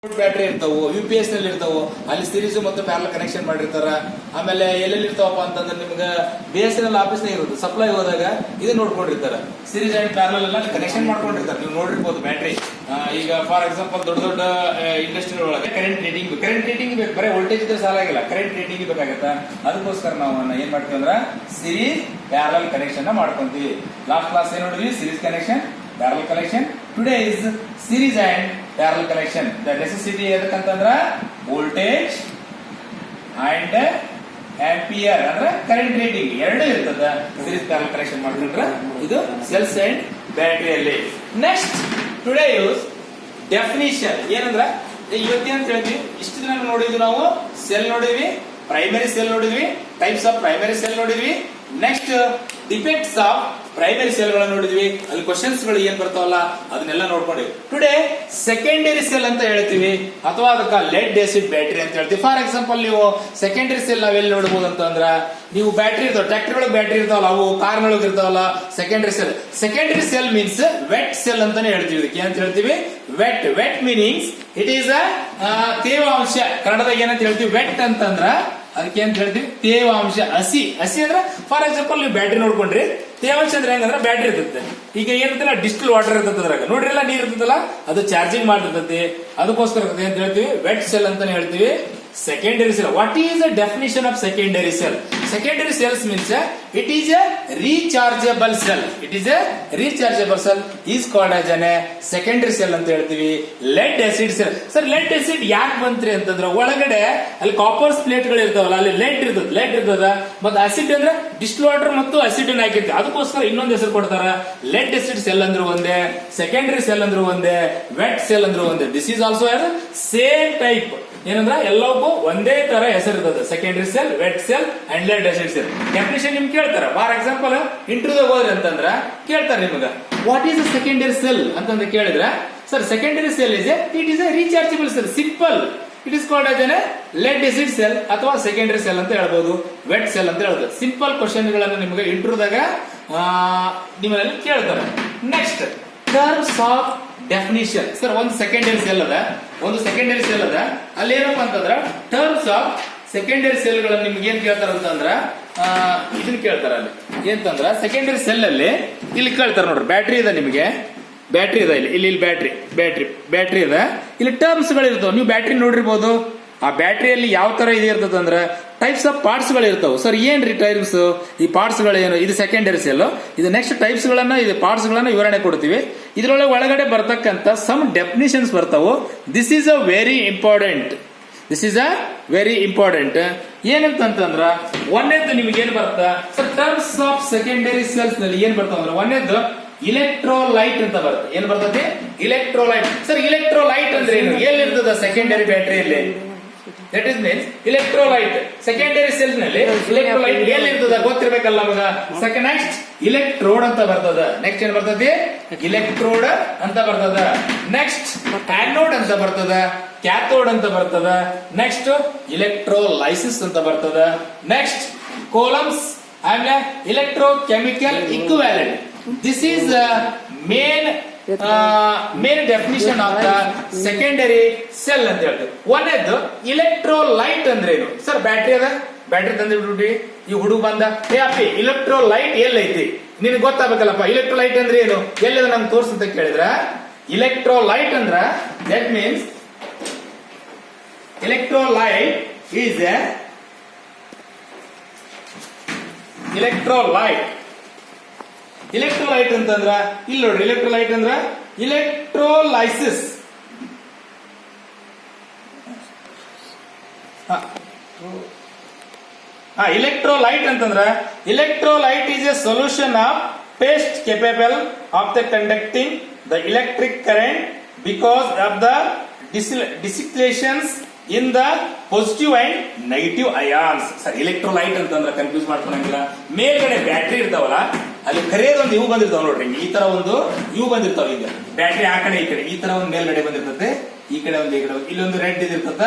Battery ಇರ್ತಾವು UPS ನಲ್ಲಿ ಇರ್ತಾವು ಅಲ್ಲಿ ಸೀರೀಸ್ ಮತ್ತು ಪ್ಯಾರಲ್ ಕನೆಕ್ಷನ್ ಮಾಡಿರ್ತಾರ. ಆಮೇಲೆ ಎಲ್ಲೆಲ್ಲಿ ಇರ್ತಾವಪ್ಪ ಅಂತಂದ್ರೆ ನಿಮ್ಗೆ BSNL ಆಫೀಸ್ ಇರುತ್ತೆ ಸಪ್ಲೈ ಹೋದಾಗ ಇದು ನೋಡ್ಕೊಂಡಿರ್ತಾರ ಸೀರೀಸ್ ಅಂಡ್ ಪ್ಯಾರಲ್ ಎಲ್ಲ ಕನೆಕ್ಷನ್ ಮಾಡ್ಕೊಂಡಿರ್ತಾರೆ. ನೀವು ನೋಡಿರ್ಬೋದು ಬ್ಯಾಟ್ರಿ. ಈಗ ಫಾರ್ ಎಕ್ಸಾಂಪಲ್ ದೊಡ್ಡ ದೊಡ್ಡ ಇಂಡಸ್ಟ್ರಿ ಒಳಗೆ ಕರೆಂಟ್ ರೇಟಿಂಗ್ ಬೇಕು. ಬರೀ ವೋಲ್ಟೇಜ್ ಇದ್ರೆ ಸಾಲಾಗಿಲ್ಲ, ಕರೆಂಟ್ ರೇಟಿಂಗ್ ಬೇಕಾಗತ್ತ. ಅದಕ್ಕೋಸ್ಕರ ನಾವು ಏನ್ ಮಾಡ್ತೀವಿ ಅಂದ್ರೆ ಸೀರೀಸ್ ಪ್ಯಾರಲ್ ಕನೆಕ್ಷನ್ ಮಾಡ್ಕೊಂತೀವಿ. ಲಾಸ್ಟ್ ಕ್ಲಾಸ್ ಏನ್ ನೋಡಿದ್ವಿ? Series connection, parallel connection. Today is series and parallel connection. The necessity ಎದಕ್ಕಂತಂದ್ರ ವೋಲ್ಟೇಜ್ ಅಂಡ್ ಆಂಪಿಯರ್ ಅಂದ್ರೆ ಕರೆಂಟ್ ರೇಟಿಂಗ್ ಎರಡು ಇರ್ತದ. ಸೀರೀಸ್ ಪ್ಯಾರಲಲ್ ಕನೆಕ್ಷನ್ ಮಾಡ್ಕೊಂಡ್ರ ಇದು ಸೆಲ್ಸ್ ಅಂಡ್ ಬ್ಯಾಟರಿಯಲ್ಲಿ. ನೆಕ್ಸ್ಟ್ ಟುಡೇ ಯೂಸ್ ಡೆಫಿನಿಷನ್ ಏನಂದ್ರ ಇವತ್ತೇನ್ ಅಂತ ಹೇಳ್ತೀವಿ. ಇಷ್ಟು ದಿನ ನೋಡಿದ್ವಿ ನಾವು ಸೆಲ್ ನೋಡಿದ್ವಿ, ಪ್ರೈಮರಿ ಸೆಲ್ ನೋಡಿದ್ವಿ, ಟೈಪ್ಸ್ ಆಫ್ ಪ್ರೈಮರಿ ಸೆಲ್ ನೋಡಿದ್ವಿ. Next defects of primary cell ಗಳನ್ನ ನೋಡಿದ್ವಿ. ಅಲ್ಲಿ ಕ್ವಶನ್ಸ್ ಗಳು ಏನ್ ಬರ್ತಾವಲ್ಲ ಅದನ್ನೆಲ್ಲ ನೋಡ್ಕೊಂಡಿವಿ. ಟುಡೇ ಸೆಕೆಂಡರಿ ಸೆಲ್ ಅಂತ ಹೇಳ್ತೀವಿ ಅಥವಾ ಅದಕ್ಕೆ ಲೆಡ್ ಆಸಿಡ್ ಬ್ಯಾಟರಿ ಅಂತ ಹೇಳ್ತೀವಿ. ಫಾರ್ ಎಕ್ಸಾಂಪಲ್ ನೀವು ಸೆಕೆಂಡರಿ ಸೆಲ್ ನಾವೆಲ್ಲಿ ನೋಡಬಹುದು ಅಂತಂದ್ರ ನೀವು ಬ್ಯಾಟರಿ ಇರ್ತಾವ, ಟ್ರ್ಯಾಕ್ಟರ್ ಒಳಗೆ ಬ್ಯಾಟರಿ ಇರ್ತಾವಲ್ಲ, ಅವು ಕಾರ್ ಒಳಗೆ ಇರ್ತಾವಲ್ಲ secondary cell. Secondary cell means wet cell ಅಂತಾನೆ ಹೇಳ್ತೀವಿ. ಇದಕ್ಕೆ ಏನಂತ ಹೇಳ್ತೀವಿ? Wet meanings it is a ತೇವಾಂಶ. ಕನ್ನಡದಾಗ ಏನಂತ ಹೇಳ್ತೀವಿ? ವೆಟ್ ಅಂತಂದ್ರ ಅದಕ್ಕೆ ಅಂತ ಹೇಳ್ತೀವಿ ತೇವಾಂಶ. ಹಸಿ ಅಂದ್ರೆ ಫಾರ್ ಎಕ್ಸಾಂಪಲ್ ನೀವು ಬ್ಯಾಟ್ರಿ ನೋಡ್ಕೊಂಡ್ರಿ, ತೇವಾಂಶ ಅಂದ್ರೆ ಹೆಂಗಂದ್ರೆ ಬ್ಯಾಟ್ರಿ ಇರ್ತದೆ. ಈಗ ಏನಿರ್ತಲ್ಲ ಡಿಸ್ಟಿಲ್ ವಾಟರ್ ಇರ್ತದೆ ಅದ್ರಾಗ, ನೋಡ್ರಿಲ್ಲ ನೀರ್ ಇರ್ತದಲ್ಲ ಅದು ಚಾರ್ಜಿಂಗ್ ಮಾಡಿರ್ತೈತಿ. ಅದಕ್ಕೋಸ್ಕರ ಅಂತ ಹೇಳ್ತೀವಿ ವೆಟ್ ಸೆಲ್ ಅಂತಾನೆ ಹೇಳ್ತೀವಿ. Secondary cell. What is the definition of secondary cell? Secondary cells means it is a rechargeable cell. It is a rechargeable cell is called as a secondary cell ಅಂತ ಹೇಳ್ತೀವಿ. lead acid cell. Sir lead acid ಯಾಕೆ ಬಂತ್ರಿ ಅಂತಂದ್ರೆ ಒಳಗಡೆ ಅಲ್ಲಿ coppers plate ಗಳು ಇರ್ತಾವಲ್ಲ ಅಲ್ಲಿ LED ಇರ್ತದ ಮತ್ತೆ ಆಸಿಡ್ ಅಂದ್ರೆ ಡಿಸ್ಟಿಲ್ ವಾಟರ್ ಮತ್ತು ಆಸಿಡ್ ಹಾಕಿರ್ತೀವಿ. ಅದಕ್ಕೋಸ್ಕರ ಇನ್ನೊಂದು ಹೆಸರು ಕೊಡ್ತಾರ ಲೆಡ್ ಆಸಿಡ್ ಸೆಲ್ ಅಂದ್ರೆ ಒಂದೇ, ಸೆಕೆಂಡರಿ ಸೆಲ್ ಅಂದ್ರೆ ಒಂದೇ, ವೆಟ್ ಸೆಲ್ ಅಂದ್ರೆ ಒಂದೇ. This is also same type. ಏನಂದ್ರ ಎಲ್ಲವಕ್ಕೂ ಒಂದೇ ತರ ಹೆಸರು ಇರ್ತದೆ. Secondary cell, wet cell and lead acid cell. Definition ನಿಮ್ಗೆ ಕೇಳ್ತಾರ. ಫಾರ್ ಎಕ್ಸಾಂಪಲ್ ಇಂಟರ್ವ್ಯೂದಾಗ ಹೋದ್ರಿ ಅಂತಂದ್ರ ಕೇಳ್ತಾರೆ ನಿಮ್ಗ what is a secondary cell ಅಂತಂದ್ರೆ ಕೇಳಿದ್ರ sir secondary cell it is a rechargeable cell. Simple. It is called as a lead acid cell ಅಥವಾ ಸೆಕೆಂಡರಿ ಸೆಲ್ ಅಂತ ಹೇಳ್ಬೋದು, ವೆಟ್ ಸೆಲ್ ಅಂತ ಹೇಳ್ಬೋದು. ಸಿಂಪಲ್ ಕ್ವಶನ್ ಗಳನ್ನ ನಿಮ್ಗೆ ಇಂಟರ್ವ್ಯೂದಾಗ ನಿಮ್ಮಲ್ಲಿ ಕೇಳ್ತಾರೆ. Next terms of definition. Sir ಒಂದು ಸೆಕೆಂಡರಿ ಸೆಲ್ ಅದ, ಒಂದು ಸೆಕೆಂಡರಿ ಸೆಲ್ ಅದ. ಅಲ್ಲಿ ಏನಪ್ಪಾ ಅಂತಂದ್ರ ಟರ್ಮ್ಸ್ ಆಫ್ ಸೆಕೆಂಡರಿ ಸೆಲ್ ಗಳನ್ನ ನಿಮ್ಗೆ ಏನ್ ಕೇಳ್ತಾರ ಅಂತಂದ್ರ ಇದನ್ನ ಕೇಳ್ತಾರ. ಅಲ್ಲಿ ಏನಂತಂದ್ರ ಸೆಕೆಂಡರಿ ಸೆಲ್ ಅಲ್ಲಿ ಇಲ್ಲಿ ಕೇಳ್ತಾರ ನೋಡ್ರಿ, ಬ್ಯಾಟ್ರಿ ಇದೆ ನಿಮಗೆ, ಬ್ಯಾಟ್ರಿ ಇದೆ ಇಲ್ಲಿ ಬ್ಯಾಟ್ರಿ ಇದೆ. ಇಲ್ಲಿ ಟರ್ಮ್ಸ್ ಗಳು ಇರ್ತಾವ. ನೀವು ಬ್ಯಾಟ್ರಿ ನೋಡಿರ್ಬೋದು. ಆ ಬ್ಯಾಟ್ರಿಯಲ್ಲಿ ಯಾವ ತರ ಇದೆ ಇರ್ತದ ಅಂದ್ರ ಟೈಪ್ಸ್ ಆಫ್ ಪಾರ್ಟ್ಸ್ ಗಳು ಇರ್ತಾವ. ಸರ್ ಏನ್ರಿ ಟೈಪ್ಸ್? ಈ ಪಾರ್ಟ್ಸ್ ಗಳೇನು? ಇದು ಸೆಕೆಂಡರಿ ಸೆಲ್. ಇದು ನೆಕ್ಸ್ಟ್ ಟೈಪ್ಸ್ ಗಳನ್ನ, ಇದು ಪಾರ್ಟ್ಸ್ ಗಳನ್ನ ವಿವರಣೆ ಕೊಡ್ತೀವಿ. ಇದ್ರೊಳಗೆ ಒಳಗಡೆ ಬರ್ತಕ್ಕಂತ ಸಮ್ ಡೆಫಿನಿಷನ್ಸ್ ಬರ್ತಾವು. This is a very important. ಏನಂತಂದ್ರ ಒಂದೇದ್ದು ನಿಮ್ಗೆ ಏನ್ ಬರ್ತಾ sir terms of secondary cells ನಲ್ಲಿ ಏನ್ ಬರ್ತಾವ? ಒಂದೇದ್ದು ಇಲೆಕ್ಟ್ರೋಲೈಟ್ ಅಂತ ಬರುತ್ತೆ. ಏನ್ ಬರ್ತದೆ? ಇಲೆಕ್ಟ್ರೋಲೈಟ್. ಸರ್ ಇಲೆಕ್ಟ್ರೋಲೈಟ್ ಅಂದ್ರೆ ಏನು? ಎಲ್ಲಿರ್ತದ ಸೆಕೆಂಡರಿ ಬ್ಯಾಟರಿಯಲ್ಲಿ? That is means electrolyte. Secondary cell ನಲ್ಲಿ ಇಲೆಕ್ಟ್ರೋಲೈಟ್ ಎಲ್ಲಿರ್ತದ ಗೊತ್ತಿರ್ಬೇಕಲ್ಲ ನಮಗ. ನೆಕ್ಸ್ಟ್ ಇಲೆಕ್ಟ್ರೋಡ್ ಅಂತ ಬರ್ತದ. ನೆಕ್ಸ್ಟ್ ಏನ್ ಬರ್ತದೆ? ಇಲೆಕ್ಟ್ರೋಡ್ ಅಂತ ಬರ್ತದ. ನೆಕ್ಸ್ಟ್ ಆನೋಡ್ ಅಂತ ಬರ್ತದ, ಕ್ಯಾಥೋಡ್ ಅಂತ ಬರ್ತದ. ನೆಕ್ಸ್ಟ್ ಇಲೆಕ್ಟ್ರೋಲೈಸಿಸ್ ಅಂತ ಬರ್ತದ. ನೆಕ್ಸ್ಟ್ ಕೋಲಮ್ಸ್ ಆಮೇಲೆ electrochemical equivalent. This is main definition of the secondary cell ಅಂತ ಹೇಳ್ತೀವಿ. ಒಂದೇದ್ದು ಇಲೆಕ್ಟ್ರೋಲೈಟ್ ಅಂದ್ರೆ ಏನು? ಸರ್ ಬ್ಯಾಟ್ರಿ ಅದ, ಬ್ಯಾಟ್ರಿ ತಂದಿಟ್ಬಿಟ್ಟಿ ಈ ಹುಡುಗ ಬಂದ, ಹೇ ಅಪ್ಪಿ ಇಲೆಕ್ಟ್ರೋಲೈಟ್ ಎಲ್ಲೈತಿ ನಿನಗೆ ಗೊತ್ತಾಗಬೇಕಲ್ಲಪ್ಪ. ಇಲೆಕ್ಟ್ರೋಲೈಟ್ ಅಂದ್ರೆ ಏನು, ಎಲ್ಲಿದೆ ನಂಗೆ ತೋರ್ಸಂತ ಕೇಳಿದ್ರ ಇಲೆಕ್ಟ್ರೋಲೈಟ್ ಅಂದ್ರ that means electrolyte is a electrolyte ಅಂತಂದ್ರ ಇಲ್ಲಿ ನೋಡ್ರಿ, electrolyte ಅಂದ್ರ ಇಲೆಕ್ಟ್ರೋಲೈಸಿಸ್. electrolyte ಅಂತಂದ್ರ electrolyte is a solution of paste capable of the conducting the electric current because of the distillations in the positive and negative ions. Sir electrolyte ಅಂತಂದ್ರೆ confuse ಮಾಡ್ಕೊಳಂಗಿಲ್ಲ. ಮೇಲ್ಗಡೆ battery ಇರ್ತಾವಲ್ಲ ಅಲ್ಲಿ ಕರೆಯೋದೊಂದು ಇವು ಬಂದಿರ್ತಾವ ನೋಡ್ರಿ, ಈ ತರ ಒಂದು ಇವು ಬಂದಿರ್ತಾವ. ಈಗ ಬ್ಯಾಟ್ರಿ ಆ ಕಡೆ ಈ ಕಡೆ ಈ ತರ ಒಂದು ಮೇಲ್ಗಡೆ ಬಂದಿರ್ತದೆ. ಈ ಕಡೆ ಒಂದು ಇಲ್ಲೊಂದು ರೆಡ್ ಇರ್ತದ,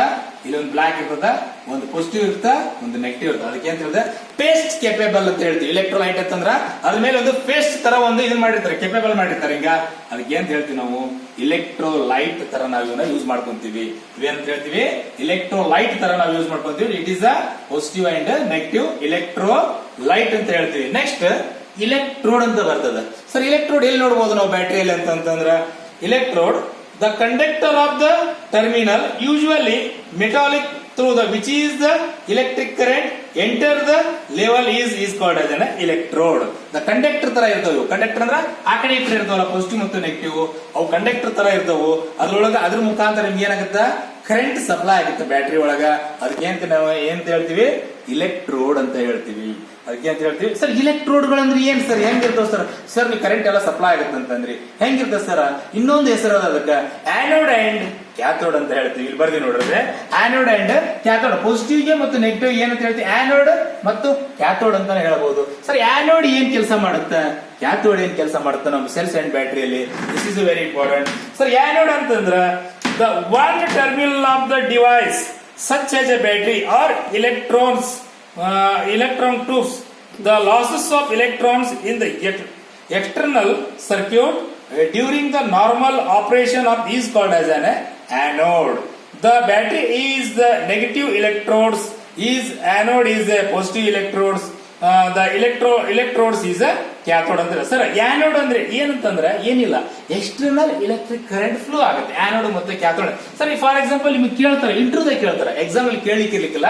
ಇಲ್ಲೊಂದು ಬ್ಲಾಕ್ ಇರ್ತದ, ಒಂದು ಪಾಸಿಟಿವ್ ಇರ್ತ, ಒಂದು ನೆಗೆಟಿವ್ ಇರ್ತದೆ. ಅದಕ್ಕೆ ಅಂತ ಹೇಳಿದ್ರೆ ಪೇಸ್ಟ್ ಕೆಪೇಬಲ್ ಅಂತ ಹೇಳ್ತೀವಿ. ಎಲೆಕ್ಟ್ರೋಲೈಟ್ ಅಂತಂದ್ರ ಅದ್ರ ಮೇಲೆ ಒಂದು ಪೇಸ್ಟ್ ತರ ಒಂದು ಇದನ್ನ ಮಾಡಿರ್ತಾರೆ, ಕೆಪೇಬಲ್ ಮಾಡಿರ್ತಾರೆ. ಹಿಂಗ ಅದಕ್ಕೆ ಅಂತ ಹೇಳ್ತೀವಿ ನಾವು ಇಲೆಕ್ಟ್ರೋಲೈಟ್ ತರ ನಾವು ಇವನ್ನ ಯೂಸ್ ಮಾಡ್ಕೊಂತೀವಿ. ಇವೇನಂತ ಹೇಳ್ತೀವಿ, ಇಲೆಕ್ಟ್ರೋಲೈಟ್ ತರ ನಾವು ಯೂಸ್ ಮಾಡ್ಕೊಂತೀವಿ. It is a positive and negative electrolyte ಅಂತ ಹೇಳ್ತೀವಿ. ನೆಕ್ಸ್ಟ್ ಇಲೆಕ್ಟ್ರೋಡ್ ಅಂತ ಬರ್ತದೆ. ಸರ್ ಇಲೆಕ್ಟ್ರೋಡ್ ಎಲ್ಲಿ ನೋಡಬಹುದು ನಾವು ಬ್ಯಾಟರಿಯಲ್ಲಿ ಅಂತಂದ್ರ, electrode the conductor of the terminal usually metallic through the which is the electric current enter the level is called as an electrode. the conductor ತರ ಇರ್ತಾವೆ. ಕಂಡಕ್ಟರ್ ಅಂದ್ರ ಆ ಕಡೆ ಈ ಕಡೆ ಇರ್ತಾವಲ್ಲ, ಪಾಸಿಟಿವ್ ಮತ್ತು ನೆಗೆಟಿವ್, ಅವು ಕಂಡಕ್ಟರ್ ತರ ಇರ್ತಾವು. ಅದ್ರೊಳಗ ಅದ್ರ ಮುಖಾಂತರ ನಿಮ್ಗೆ ಏನಾಗುತ್ತ, ಕರೆಂಟ್ ಸಪ್ಲೈ ಆಗುತ್ತೆ ಬ್ಯಾಟರಿ ಒಳಗ. ಅದಕ್ಕೆ ಅಂತ ನಾವು ಏನ್ ಹೇಳ್ತೀವಿ, ಇಲೆಕ್ಟ್ರೋಡ್ ಅಂತ ಹೇಳ್ತೀವಿ. ಅದಕ್ಕೆ ಅಂತ ಹೇಳ್ತೀವಿ. ಸರ್ ಇಲೆಕ್ಟ್ರೋಡ್ ಗಳಂದ್ರೆ ಏನ್ ಸರ್, ಹೆಂಗಿರ್ತಾವ ಸರ್? ಸರ್ ನೀವು ಕರೆಂಟ್ ಎಲ್ಲ ಸಪ್ಲೈ ಆಗುತ್ತೆ ಅಂತಂದ್ರಿ, ಹೆಂಗಿರ್ತದೆ ಸರ್? ಇನ್ನೊಂದು ಹೆಸರು ಅದಕ್ಕೆ ಆನೋಡ್ ಅಂಡ್ ಕ್ಯಾಥೋಡ್ ಅಂತ ಹೇಳ್ತೀವಿ. ಇಲ್ಲಿ ಬರ್ದಿ ನೋಡ್ರೆ ಆನೋಡ್ ಅಂಡ್ ಕ್ಯಾಥೋಡ್. ಪಾಸಿಟಿವ್ ಗೆ ಮತ್ತು ನೆಗೆಟಿವ್ ಏನಂತ ಹೇಳ್ತೀವಿ, ಆನೋಡ್ ಮತ್ತು ಕ್ಯಾಥೋಡ್ ಅಂತಾನೆ ಹೇಳ್ಬಹುದು. ಸರ್ ಆನೋಡ್ ಏನ್ ಕೆಲಸ ಮಾಡುತ್ತೆ, ಕ್ಯಾಥೋಡ್ ಏನ್ ಕೆಲಸ ಮಾಡುತ್ತೆ ನಮ್ಮ ಸೆಲ್ಸ್ ಅಂಡ್ ಬ್ಯಾಟರಿಯಲ್ಲಿ? This is very important. Sir anode ಅಂತಂದ್ರ the one terminal of the device such as a battery or electron tubes, the losses of electrons in the external circuit during the normal operation of is called as an anode. The battery is the negative electrodes, is anode is a positive electrodes, the electrodes is a cathode ಅಂತ. Sir anode ಅಂದ್ರೆ ಏನಂತಂದ್ರೆ ಏನಿಲ್ಲ, external electric current flow ಆಗುತ್ತೆ anode ಮತ್ತೆ cathode. Sir for example ನಿಮ್ಗೆ ಕೇಳ್ತಾರೆ, ಇಂಟರ್ವ್ಯೂದಾಗ ಕೇಳ್ತಾರೆ, exam ಅಲ್ಲಿ ಕೇಳಿಕ್ಕಿರ್ಲಿಕ್ಕಿಲ್ಲ,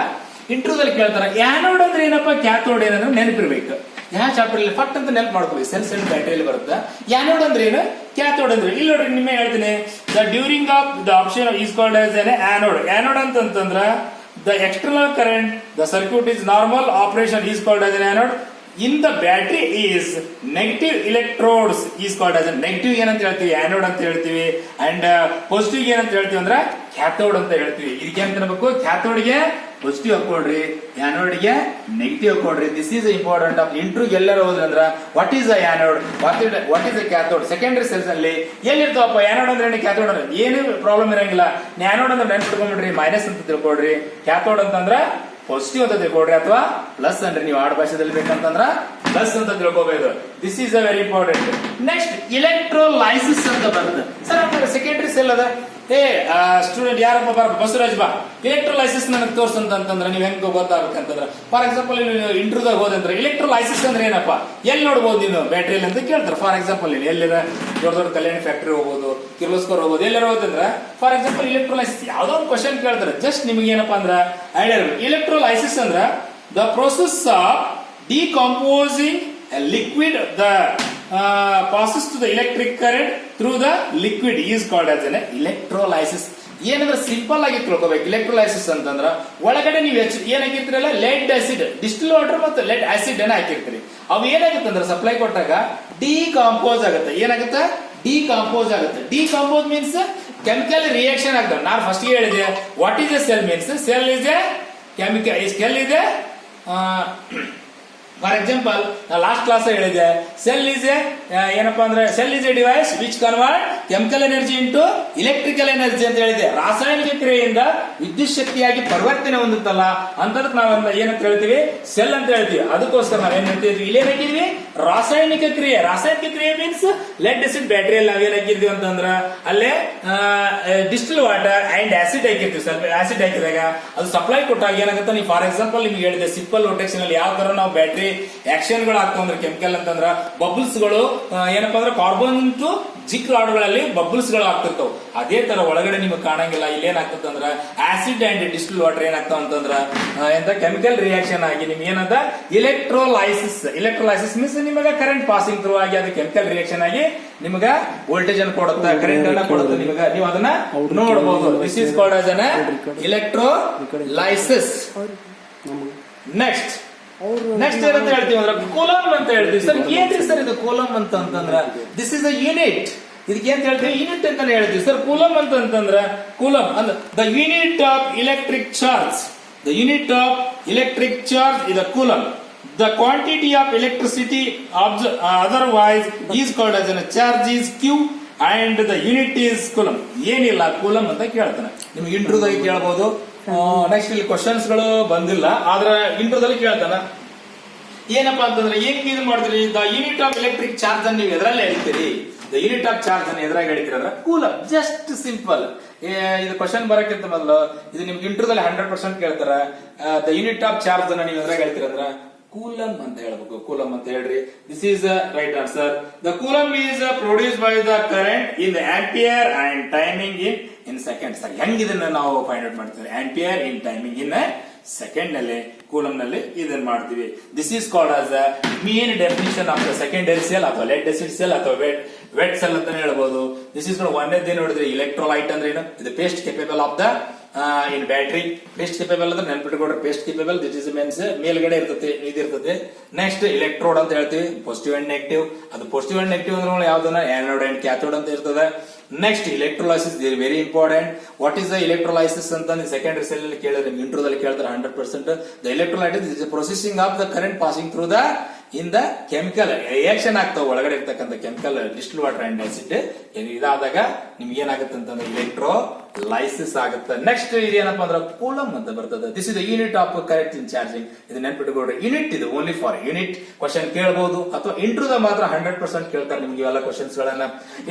ಇಂಟರ್ವ್ಯೂದಲ್ಲಿ ಕೇಳ್ತಾರೆ ಆನೋಡ್ ಅಂದ್ರೆ ಏನಪ್ಪ, ಕ್ಯಾಥೋಡ್ ಏನಂದ್ರೆ ನೆನಪಿರ್ಬೇಕು. ಯಾವ ಚಾಪ್ಟರ್ ಅಲ್ಲಿ ಫಟ್ ಅಂತ ನೆನಪು ಮಾಡ್ಕೊಳ್ಳಿ, ಸೆಲ್ಸ್ ಅಂಡ್ ಬ್ಯಾಟರಿಯಲ್ಲಿ ಬರುತ್ತೆ. ಆನೋಡ್ ಅಂದ್ರೆ ಏನು, ಕ್ಯಾಥೋಡ್ ಅಂದ್ರೆ ಇಲ್ಲಿ ನೋಡ್ರಿ, ನಿಮಗೆ ಹೇಳ್ತೀನಿ, the during of the option is called as N anode. Anode ಅಂತಂದ್ರ the external current, the circuit is normal operation is called as an anode. In the battery is negative electrodes is called as a negative ಏನಂತ ಹೇಳ್ತೀವಿ, anode ಅಂತ ಹೇಳ್ತೀವಿ. And positive ಏನಂತ ಹೇಳ್ತೀವಿ ಅಂದ್ರೆ cathode ಅಂತ ಹೇಳ್ತೀವಿ. ಇದಕ್ಕೆ ಅಂತ ಹೇಳ್ಬೇಕು, ಕ್ಯಾಥೋಡ್ಗೆ ಪಾಸಿಟಿವ್ ಹಾಕೊಡ್ರಿ, ಆನೋಡ್ಗೆ ನೆಗೆಟಿವ್ ಹಾಕೊಡ್ರಿ. This is important of interview. ಎಲ್ಲರೂ ಹೋದ್ರಂದ್ರ what is a anode, what is a cathode. Secondary cells ಅಲ್ಲಿ ಎಲ್ಲಿರ್ತಾವಪ್ಪ ಆನೋಡ್ ಅಂದ್ರೆ ಕ್ಯಾಥೋಡ್ ಅಂದ್ರೆ ಏನು ಪ್ರಾಬ್ಲಮ್ ಇರಂಗಿಲ್ಲ. ಆನೋಡ್ ಅಂದ್ರೆ ನೆನ್ಪಿಟ್ಕೊಂಡ್ಬಿಡ್ರಿ, ಮೈನಸ್ ಅಂತ ತಿಳ್ಕೊಡ್ರಿ. ಕ್ಯಾಥೋಡ್ ಅಂತಂದ್ರ ಪಾಸಿಟಿವ್ ಅಂತ ತಿಳ್ಕೊಡ್ರಿ, ಅಥವಾ ಪ್ಲಸ್ ಅಂದ್ರೆ ನೀವು ಆಡ್ ಭಾಷೆದಲ್ಲಿ ಬೇಕಂತಂದ್ರ ಪ್ಲಸ್ ಅಂತ ತಿಳ್ಕೋಬಹುದು. This is a very important. Next electrolysis ಅಂತ ಬರುತ್ತೆ. ಸರ್ ಸೆಕೆಂಡರಿ ಸೆಲ್ ಅದ, ಸ್ಟೂಡೆಂಟ್ ಯಾರಪ್ಪ ಬರ ಬಸವರಾಜ್ ಬಾ ಇಲೆಕ್ಟ್ರೋಲೈಸಿಸ್ ನನಗೆ ತೋರ್ಸಂತಂದ್ರೆ ನೀವು ಹೆಂಗ್ ಗೊತ್ತಾಗಬೇಕಂತಂದ್ರೆ, ಫಾರ್ ಎಕ್ಸಾಂಪಲ್ ನೀವು ಇಂಟರ್ವ್ಯೂದಾಗ ಹೋದಂದ್ರೆ ಇಲೆಕ್ಟ್ರೋಲೈಸಿಸ್ ಅಂದ್ರೆ ಏನಪ್ಪ, ಎಲ್ಲಿ ನೋಡ್ಬೋದು ನೀನು ಬ್ಯಾಟ್ರಿಯಲ್ಲಿ ಅಂತ ಕೇಳ್ತಾರೆ. ಫಾರ್ ಎಕ್ಸಾಂಪಲ್ ನೀನು ಎಲ್ಲಿರ ದೊಡ್ಡ ದೊಡ್ಡ ಕಲ್ಯಾಣ ಫ್ಯಾಕ್ಟರಿ ಹೋಗ್ಬೋದು, ಕಿರ್ಲೋಸ್ಕರ್ ಹೋಗ್ಬೋದು, ಎಲ್ಲರೂ ಹೋದಂದ್ರೆ ಫಾರ್ ಎಕ್ಸಾಂಪಲ್ ಇಲೆಕ್ಟ್ರೋಲೈಸಿಸ್ ಯಾವ್ದೋ ಒಂದು ಕ್ವಶನ್ ಕೇಳ್ತಾರೆ. ಜಸ್ಟ್ ನಿಮಗೆ ಏನಪ್ಪಾ ಅಂದ್ರ ಐಡಿಯಾ ಇರಬೇಕು. ಇಲೆಕ್ಟ್ರೋಲೈಸಿಸ್ ಅಂದ್ರ the process of decomposing liquid, the passes to the electric current through the liquid is called as an electrolysis. ಏನಂದ್ರೆ ಸಿಂಪಲ್ ಆಗಿ ತಿಳ್ಕೊಬೇಕು. ಇಲೆಕ್ಟ್ರೋಲೈಸಿಸ್ ಅಂತಂದ್ರ ಒಳಗಡೆ ನೀವು ಏನಾಗಿರ್ತೀರಲ್ಲ, ಲೆಡ್ ಆಸಿಡ್, ಡಿಸ್ಟಿಲ್ ವಾಟರ್ ಮತ್ತು ಲೆಡ್ ಆಸಿಡ್ ಅನ್ನ ಹಾಕಿರ್ತೀರಿ. ಅವು ಏನಾಗುತ್ತೆ ಅಂದ್ರೆ ಸಪ್ಲೈ ಕೊಟ್ಟಾಗ ಡಿಕಾಂಪೋಸ್ ಆಗುತ್ತೆ. ಏನಾಗುತ್ತೆ, ಡಿಕಾಂಪೋಸ್ ಆಗುತ್ತೆ. ಡಿಕಾಂಪೋಸ್ ಮೀನ್ಸ್ ಕೆಮಿಕಲ್ ರಿಯಾಕ್ಷನ್ ಆಗ್ತದೆ. ನಾನು ಫಸ್ಟ್ ಹೇಳಿದೆ what is A cell means, cell is A chemical, cell is A for example ನಾ ಲಾಸ್ಟ್ ಕ್ಲಾಸ್ ಹೇಳಿದೆ, ಸೆಲ್ ಇಸ್ ಎ ಏನಪ್ಪಾ ಅಂದ್ರೆ cell is A device which convert chemical energy into electrical energy ಅಂತ ಹೇಳಿದೆ. ರಾಸಾಯನಿಕ ಕ್ರಿಯೆಯಿಂದ ವಿದ್ಯುತ್ ಶಕ್ತಿಯಾಗಿ ಪರಿವರ್ತನೆ ಹೊಂದುತ್ತಲ್ಲ ಅಂತದಕ್ಕೆ ನಾವ್ ಏನಂತ ಹೇಳ್ತೀವಿ, ಸೆಲ್ ಅಂತ ಹೇಳ್ತೀವಿ. ಅದಕ್ಕೋಸ್ಕರ ನಾವ್ ಏನ್ ಹೇಳ್ತೀವಿ, ಇಲ್ಲಿ ಏನ್ ಹಾಕಿದ್ವಿ, ರಾಸಾಯನಿಕ ಕ್ರಿಯೆ. ರಾಸಾಯನಿಕ ಕ್ರಿಯೆ ಮೀನ್ಸ್ ಲೆಡ್ ಆಸಿಡ್ ಬ್ಯಾಟರಿಯಲ್ಲಿ ನಾವ್ ಏನ್ ಹಾಕಿದ್ವಿ ಅಂತಂದ್ರ ಅಲ್ಲೇ ಡಿಸ್ಟಿಲ್ ವಾಟರ್ ಅಂಡ್ ಆಸಿಡ್ ಹಾಕಿರ್ತೀವಿ. ಸ್ವಲ್ಪ ಆಸಿಡ್ ಹಾಕಿದಾಗ ಅದು ಸಪ್ಲೈ ಕೊಟ್ಟಾಗ ಏನಾಗುತ್ತೆ, ನೀವು ಫಾರ್ ಎಕ್ಸಾಂಪಲ್ ನಿಮ್ಗೆ ಹೇಳಿದೆ ಸಿಂಪಲ್ ರೊಟೇಷನ್ ಅಲ್ಲಿ ಯಾವ ತರ ನಾವು ಬ್ಯಾಟರಿ ಆಕ್ಷನ್ ಗಳು ಆಗ್ತಾವಂದ್ರೆ ಕೆಮಿಕಲ್ ಅಂತಂದ್ರ ಬಬಲ್ಸ್ ಗಳು ಏನಪ್ಪಾ ಅಂದ್ರೆ ಕಾರ್ಬನ್ ಟು ಜಿಕ್ ರಾಡ್ಗಳಲ್ಲಿ ಬಬಲ್ಸ್ ಗಳು ಆಗ್ತಿರ್ತಾವ. ಅದೇ ತರ ಒಳಗಡೆ ನಿಮ್ಗೆ ಕಾಣಂಗಿಲ್ಲ. ಇಲ್ಲಿ ಏನಾಗ್ತದ ಅಂದ್ರ ಆಸಿಡ್ ಅಂಡ್ ಡಿಸ್ಟಿಲ್ ವಾಟರ್ ಏನಾಗ್ತಾವ ಅಂತಂದ್ರ ಎಂತ ಕೆಮಿಕಲ್ ರಿಯಾಕ್ಷನ್ ಆಗಿ ನಿಮ್ಗೆ ಏನಂತ ಇಲೆಕ್ಟ್ರೋಲೈಸಿಸ್. ಇಲೆಕ್ಟ್ರೋಲೈಸಿಸ್ ಮೀನ್ಸ್ ನಿಮಗೆ ಕರೆಂಟ್ ಪಾಸಿಂಗ್ ಥ್ರೂ ಆಗಿ ಅದು ಕೆಮಿಕಲ್ ರಿಯಾಕ್ಷನ್ ಆಗಿ ನಿಮ್ಗ ವೋಲ್ಟೇಜ್ ಅನ್ನು ಕೊಡುತ್ತೆ, ಕರೆಂಟ್ ಅನ್ನ ಕೊಡುತ್ತೆ. ನಿಮಗೆ ನೀವು ಅದನ್ನ ನೋಡಬಹುದು. This is called as an electrolysis. Next ಏನಂತ ಹೇಳ್ತೀವಿ ಅಂದ್ರೆ ಕೂಲಂಬ್ ಅಂತ ಹೇಳ್ತೀವಿ. ಸರ್ ಏನ್ರಿ ಸರ್ ಇದು ಕೂಲಂಬ್ ಅಂತಂದ್ರ, ದಿಸ್ ಇಸ್ ಅ ಯೂನಿಟ್. ಇದಕ್ಕೆ ಏನ್ ಹೇಳ್ತೀವಿ, ಯೂನಿಟ್ ಅಂತಾನೆ ಹೇಳ್ತೀವಿ. ಸರ್ ಕೂಲಂಬ್ ಅಂತಂದ್ರ ಕೂಲಂಬ್ ಅಂದ್ರೆ the unit of electric charge. The unit of electric charge is a coulomb. The quantity of electricity otherwise is called as a charge is Q and the unit is coulomb. ಏನಿಲ್ಲ coulomb ಅಂತ ಕೇಳ್ತಾನೆ. ನಿಮ್ಗೆ ಇಂಟರ್ವ್ಯೂದಾಗ ಕೇಳಬಹುದು. Next ಇಲ್ಲಿ questions ಗಳು ಬಂದಿಲ್ಲ, ಆದ್ರೆ ಇಂಟರ್ವ್ಯೂದಲ್ಲಿ ಕೇಳ್ತಾನ. ಏನಪ್ಪಾ ಅಂತಂದ್ರೆ ಹೆಂಗ್ ಇದು ಮಾಡಿದ್ರಿ, the unit of electric charge ಅನ್ನು ನೀವು ಎದ್ರಲ್ಲಿ ಹೇಳ್ತೀರಿ, ದ ಯೂನಿಟ್ ಆಫ್ ಚಾರ್ಜ್ ಅನ್ನು ಎದ್ರಾಗ ಹೇಳ್ತೀರಿ ಅಂದ್ರೆ ಕೂಲಮ್. Just simple. ಇದು ಕ್ವಶನ್ ಬರಕ್ಕಿಂತ ಮೊದಲು ಇದು ನಿಮ್ಗೆ ಇಂಟರ್ವ್ಯೂದಲ್ಲಿ 100% ಕೇಳ್ತಾರ. ದ ಯೂನಿಟ್ ಆಫ್ ಚಾರ್ಜ್ ಅನ್ನ ನೀವು ಎದ್ರಾಗ ಹೇಳ್ತೀರಿ ಅಂದ್ರೆ ಕೂಲಮ್ ಅಂತ ಹೇಳ್ಬೇಕು. ಕೂಲಮ್ ಅಂತ ಹೇಳ್ರಿ. This is right answer. The coulomb is produce by the current in ampere and timing in seconds. ಹೆಂಗ್ ಇದನ್ನ ನಾವು ಫೈಂಡ್ ಔಟ್ ಮಾಡ್ತೀವಿ? Ampere in timing in second ನಲ್ಲಿ, ಕೂಲಮ್ ನಲ್ಲಿ ಇದನ್ನ ಮಾಡ್ತೀವಿ. This is called as the main definition of the secondary cell ಅಥವಾ LED acid cell ಅಥವಾ ವೆಟ್ ಸೆಲ್ ಅಂತ ಹೇಳ್ಬೋದು. ದಿಸ್ ಇಸ್ ಒಂದೇದೇ ನೋಡಿದ್ರೆ ಇಲೆಕ್ಟ್ರೋಲೈಟ್ ಅಂದ್ರೆ ಏನು? ಇದು paste capable of the in battery. Paste capable ಅಂದ್ರೆ ನೆನ್ಪಿಟ್ಕೊಡ್ರಿ, paste capable this is means ಮೇಲ್ಗಡೆ ಇರ್ತದೆ, ಇದಿರ್ತದೆ. ನೆಕ್ಸ್ಟ್ ಎಲೆಕ್ಟ್ರೋಡ್ ಅಂತ ಹೇಳ್ತೀವಿ, ಪಾಸಿಟಿವ್ ಅಂಡ್ ನೆಗೆಟಿವ್. ಅದು ಪಾಸಿಟಿವ್ ಅಂಡ್ ನೆಗೆಟಿವ್ ಅಂದ್ರೆ ಯಾವ್ದನ್ನ ಆನೋಡ್ ಅಂಡ್ ಕ್ಯಾಥೋಡ್ ಅಂತ ಇರ್ತದೆ. Next electrolysis very important. What is the electrolysis ಅಂತ ಸೆಕೆಂಡರಿ ಸೆಲ್ ಅಲ್ಲಿ ಕೇಳಿದ್ರೆ, ಇಂಟ್ರೋದಲ್ಲಿ ಕೇಳ್ತಾರೆ 100%. The electrolyte is processing of the current passing through the in the chemical reaction ಆಗ್ತಾವ ಒಳಗಡೆ ಇರ್ತಕ್ಕಂಥ chemical distil water and acid ಇದಾದಾಗ ನಿಮ್ಗೆ ಏನಾಗುತ್ತೆ ಅಂತಂದ್ರೆ ಇಲೆಕ್ಟ್ರೋಲೈಸಿಸ್ ಆಗುತ್ತೆ. ನೆಕ್ಸ್ಟ್ ಇದೇನಪ್ಪ ಅಂದ್ರೆ ಕೂಲಮ್ ಅಂತ ಬರ್ತದೆ. This is the unit of current in charging. ಇದು ನೆನ್ಪಿಟ್ಕೊಡ್ರಿ, ಯೂನಿಟ್ ಇದು ಓನ್ಲಿ ಫಾರ್ ಯೂನಿಟ್. ಕ್ವಶನ್ ಕೇಳಬಹುದು ಅಥವಾ ಇಂಟ್ರೂದ ಮಾತ್ರ 100% ಕೇಳ್ತಾರೆ ನಿಮ್ಗೆ ಇವೆಲ್ಲ ಕ್ವಶನ್ಸ್ ಗಳನ್ನ.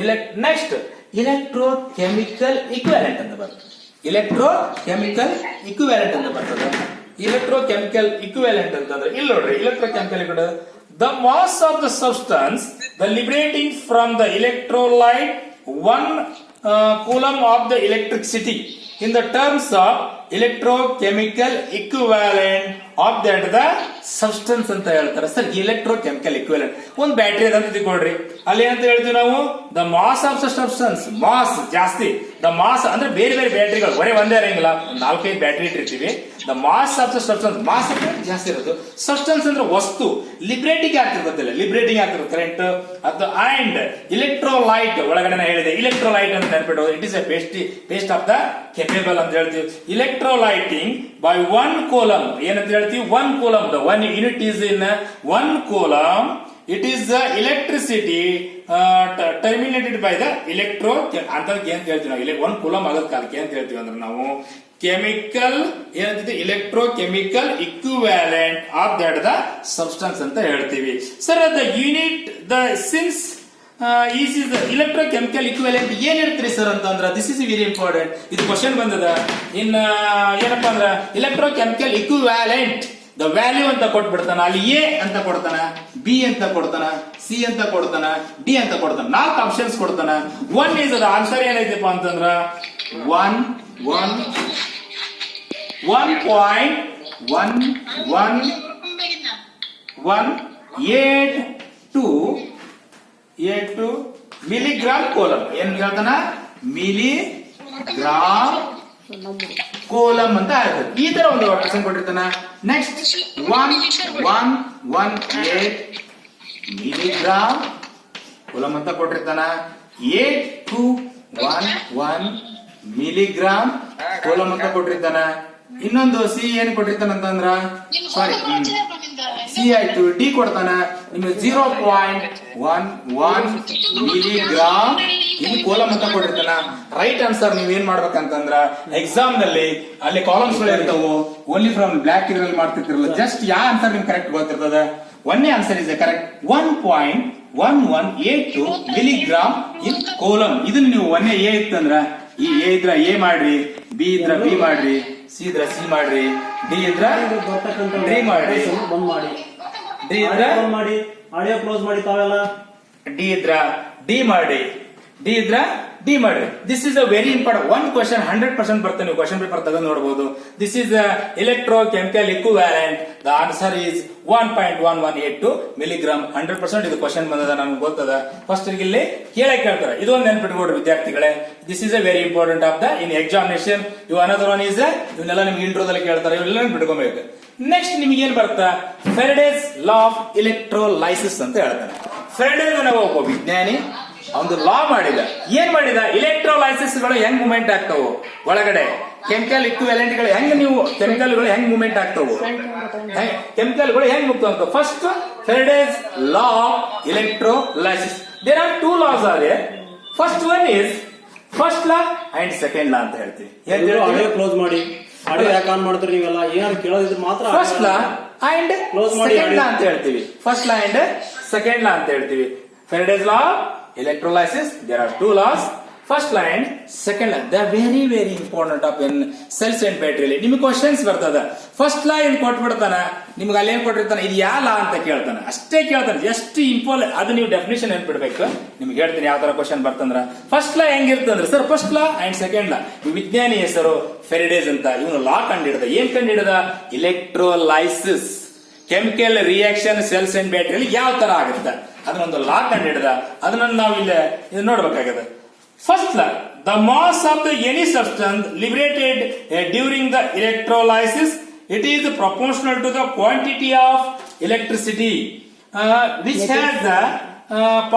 ನೆಕ್ಸ್ಟ್ ಇಲೆಕ್ಟ್ರೋ ಕೆಮಿಕಲ್ ಇಕ್ವಿವೆಲೆಂಟ್ ಅಂತ ಬರ್ತದೆ. ಇಲೆಕ್ಟ್ರೋ ಕೆಮಿಕಲ್ ಇಕ್ವಿವೆಲೆಂಟ್ ಅಂತ ಬರ್ತದೆ. ಇಲೆಕ್ಟ್ರೋ ಕೆಮಿಕಲ್ ಇಕ್ವಿವೆಲೆಂಟ್ ಅಂತಂದ್ರೆ ಇಲ್ಲಿ ನೋಡ್ರಿ, electro chemical the mass of the substance the liberating from the electrolyte 1 coulomb of the electricity in the terms of electrochemical equivalent of that the substance ಅಂತ ಹೇಳ್ತಾರೆ. Sir electrochemical equivalent ಒಂದು battery ಅಂತ ತಿಳ್ಕೊಳ್ರಿ, ಅಲ್ಲಿ ಏನಂತ ಹೇಳ್ತೀವಿ ನಾವು? The mass of the substance. Mass ಜಾಸ್ತಿ, ದ ಮಾಸ್ ಅಂದ್ರೆ ಬೇರೆ ಬೇರೆ ಬ್ಯಾಟರಿಗಳು ಬರೀ ಒಂದೇ ಇರಂಗಿಲ್ಲ, 4-5 ಬ್ಯಾಟರಿ ಇಟ್ಟಿರ್ತೀವಿ. The mass of the substance, mass ಜಾಸ್ತಿ ಇರೋದು. ಸಬ್ಸ್ಟೆನ್ಸ್ ಅಂದ್ರೆ ವಸ್ತು, ಲಿಬ್ರೇಟಿಂಗ್ ಆಗ್ತಿರ್ತದಿಲ್ಲ, ಲಿಬ್ರೇಟಿಂಗ್ ಆಗ್ತಿರೋದು ಕರೆಂಟ್ ಅದು. ಅಂಡ್ ಇಲೆಕ್ಟ್ರೋಲೈಟ್ ಒಳಗಡೆ ಹೇಳಿದೆ, ಇಲೆಕ್ಟ್ರೋಲೈಟ್ ಅಂತ ನೆನಪಿಡೋದು. It is a paste of the capable ಅಂತ ಹೇಳ್ತೀವಿ. ಇಲೆಕ್ಟ್ರೋಲೈಟಿಂಗ್ ಬೈ 1 ಕೂಲಮ್ ಏನಂತ ಹೇಳ್ತೀವಿ? 1 coulomb. The 1 unit is in 1 coulomb. It is the electricity terminated by the electro ಅಂತ ಏನ್ ಹೇಳ್ತೀವಿ ನಾವು? 1 ಕೂಲಮ್ ಆಗೋದ್ ಕಾಲಕ್ಕೆ ಅಂತ ಹೇಳ್ತೀವಿ ಅಂದ್ರೆ ನಾವು ಕೆಮಿಕಲ್ ಏನಂತಿದೆ? Electro chemical equivalent of that the substance ಅಂತ ಹೇಳ್ತೀವಿ. Sir the unit the since is is electro chemical equivalent ಏನ್ ಹೇಳ್ತೀರಿ ಸರ್ ಅಂತಂದ್ರ? This is very important. ಇದು ಕ್ವಶನ್ ಬಂದದ. ಇನ್ ಏನಪ್ಪಾ ಅಂದ್ರ electro chemical equivalent the value ಅಂತ ಕೊಟ್ಬಿಡ್ತಾನ. ಅಲ್ಲಿ ಎ ಅಂತ ಕೊಡ್ತಾನ, ಬಿ ಅಂತ ಕೊಡ್ತಾನ, ಸಿ ಅಂತ ಕೊಡ್ತಾನ, ಡಿ ಅಂತ ಕೊಡ್ತಾನ. 4 ಆಪ್ಷನ್ಸ್ ಕೊಡ್ತಾನ. 1 ಇಸ್ ಅದ ಆನ್ಸರ್ ಏನೈತಪ್ಪ ಅಂತಂದ್ರ 1.1182 ಮಿಲಿಗ್ರಾಮ್ ಕೂಲಮ್. ಏನ್ ಕೇಳ್ತಾನ? ಮಿಲಿಗ್ರಾಮ್ ಕೂಲಮ್ ಅಂತ ಆಗ್ತದೆ. ಈ ತರ ಒಂದು ಆಪ್ಷನ್ ಕೊಟ್ಟಿರ್ತಾನ. ನೆಕ್ಸ್ಟ್ 118 ಮಿಲಿಗ್ರಾಮ್ ಕೂಲಮ್ ಅಂತ ಕೊಟ್ಟಿರ್ತಾನ. 8211 ಮಿಲಿಗ್ರಾಮ್ ಕೂಲಮ್ ಅಂತ ಕೊಟ್ಟಿರ್ತಾನ. ಇನ್ನೊಂದು ಸಿ ಏನ್ ಕೊಟ್ಟಿರ್ತಾನ ಅಂತಂದ್ರ, ಸಾರಿ ಸಿ ಆಯ್ತು, ಡಿ ಕೊಡ್ತಾನ ನಿಮ್ಗೆ 0.11 ಮಿಲಿಗ್ರಾಮ್ ಇನ್ ಕೂಲಮ್ ಅಂತ ಕೊಟ್ಟಿರ್ತಾನ. ರೈಟ್ ಆನ್ಸರ್ ನೀವ್ ಏನ್ ಮಾಡ್ಬೇಕಂತಂದ್ರ ಎಕ್ಸಾಮ್ ನಲ್ಲಿ ಅಲ್ಲಿ ಕಾಲಮ್ಸ್ ಗಳು ಇರ್ತಾವು, ಓನ್ಲಿ ಫ್ರಮ್ ಬ್ಲಾಕ್ ಇದ್ರಲ್ಲಿ ಮಾಡ್ತಿರ್ತಿರಲ್ಲ, ಜಸ್ಟ್ ಯಾವ ಆನ್ಸರ್ ನಿಮ್ಗೆ ಕರೆಕ್ಟ್ ಗೊತ್ತಿರ್ತದ. ಒಂದೇ ಆನ್ಸರ್ ಇದೆ ಕರೆಕ್ಟ್. 1.1182 ಮಿಲಿಗ್ರಾಮ್ ಇನ್ ಕೂಲಮ್. ಇದನ್ನ ನೀವು ಒಂದೇ ಎ ಇತ್ತಂದ್ರ ಈ ಎ ಇದ್ರ ಎ ಮಾಡ್ರಿ, ಬಿ ಇದ್ರ ಬಿ ಮಾಡ್ರಿ, ಸಿ ಇದ್ರ ಸಿ ಮಾಡ್ರಿ, ಡಿ ಇದ್ರ ಡಿ ಮಾಡ್ರಿ, ಡಿ ಇದ್ರ ಮಾಡಿ, ಆಡಿಯೋ ಕ್ಲೋಸ್ ಮಾಡಿ ತಾವೆಲ್ಲ. ಡಿ ಇದ್ರ ಡಿ ಮಾಡಿ, ಡಿ ಇದ್ರ ಡಿ ಮಾಡ್ರಿ. This is a very important. 1 question 100% ಬರ್ತದೆ. ನೀವು ಕ್ವಶನ್ ಪೇಪರ್ ತಗೊಂಡು ನೋಡಬಹುದು. This is electro chemical equivalent. The answer is 1.1182 milligram. 100% ಇದು ಕ್ವಶನ್ ಬಂದದ, ನಮ್ಗೆ ಗೊತ್ತದ. ಫಸ್ಟ್ ಇಲ್ಲಿ ಕೇಳ್ತಾರೆ, ಇದೊಂದು ನೆನ್ಪಿಟ್ಕೊಡ್ರಿ ವಿದ್ಯಾರ್ಥಿಗಳೇ. This is a very important of the in examination. ಇವು ಅನದರ್ ಒನ್ ಇಸ್ ಇವನ್ನೆಲ್ಲ ನಿಮ್ಗೆ ಇಂಟ್ರೋದಲ್ಲಿ ಕೇಳ್ತಾರೆ, ಇವೆಲ್ಲ ನೆನ್ಪಿಟ್ಕೊಬೇಕು. ನೆಕ್ಸ್ಟ್ ನಿಮ್ಗೆ ಏನ್ ಬರುತ್ತಾ? ಫೆರಡೇಸ್ ಲಾ ಆಫ್ ಇಲೆಕ್ಟ್ರೋಲೈಸಿಸ್ ಅಂತ ಹೇಳ್ತಾರೆ. ಫೆರಡೇ ನಾವು ಒಬ್ಬ ವಿಜ್ಞಾನಿ ಒಂದು ಲಾ ಮಾಡಿದ. ಏನ್ ಮಾಡಿದ? ಇಲೆಕ್ಟ್ರೋಲೈಸಿಸ್ ಗಳು ಹೆಂಗ್ ಮೂವ್ಮೆಂಟ್ ಆಗ್ತಾವು ಒಳಗಡೆ, ಕೆಮಿಕಲ್ ಇಕ್ವಿವೆಲೆಂಟ್ ಗಳು ಹೆಂಗ್, ನೀವು ಕೆಮಿಕಲ್ ಗಳು ಹೆಂಗ್ ಮೂವ್ಮೆಂಟ್ ಆಗ್ತಾವು, ಕೆಮಿಕಲ್ ಗಳು ಹೆಂಗ್ ಮುಗ್ತಾವ. First Faraday's law of electrolysis. There are 2 laws are there. First one is first law and second law ಅಂತ ಹೇಳ್ತೀವಿ. ಆಡಿಯೋ ಕ್ಲೋಸ್ ಮಾಡಿ. ಆಡಿಯೋ ಯಾಕೆ ಆನ್ ಮಾಡ್ತೀರಿ ನೀವೆಲ್ಲ? ಏನಾದ್ರು ಕೇಳೋದಿದ್ರೆ ಮಾತ್ರ ಫಸ್ಟ್ ಲಾ ಅಂಡ್ Close ಮಾಡಿ ಸೆಕೆಂಡ್ ಲಾ audio. ಅಂತ ಹೇಳ್ತೀವಿ. First law and second law ಅಂತ ಹೇಳ್ತೀವಿ. Faraday's law of electrolysis, there are two laws. First law and second law. They are very very important of in cells and battery. ನಿಮಗೆ questions ಬರ್ತದ. First law ಏನ್ ಕೊಟ್ಬಿಡ್ತಾನ, ನಿಮ್ಗೆ ಅಲ್ಲಿ ಏನ್ ಕೊಟ್ಟಿರ್ತಾನ, ಇದು ಯಾವ ಲಾ ಅಂತ ಕೇಳ್ತಾನ, ಅಷ್ಟೇ ಕೇಳ್ತಾನೆ. ಎಷ್ಟು ಇಂಪಾರ್ಟೆಂಟ್ ಅದು ನೀವು ಡೆಫಿನೇಷನ್ ನೆನ್ಪಿಡ್ಬೇಕು. ನಿಮ್ಗೆ ಹೇಳ್ತೀನಿ ಯಾವ ತರ ಕ್ವಶನ್ ಬರ್ತಂದ್ರ. ಫಸ್ಟ್ ಲಾ ಹೆಂಗಿರ್ತಂದ್ರೆ sir, first law and second law. ವಿಜ್ಞಾನಿ ಹೆಸರು ಫೆರಡೇಸ್ ಅಂತ. ಇವನು ಲಾ ಕಂಡಿಡ್ದ. ಏನ್ ಕಂಡಿಡ್ದ? Electrolysis, chemical reaction cells and battery ಯಾವ ತರ ಆಗುತ್ತೆ ಅದನ್ನೊಂದು ಲಾ ಕಂಡಿಡ್ದ. ಅದನ್ನ ನಾವು ಇಲ್ಲಿ ನೋಡ್ಬೇಕಾಗದ. First law, the mass of the any substance liberated during the electrolysis, it is proportional to the quantity of electricity which has the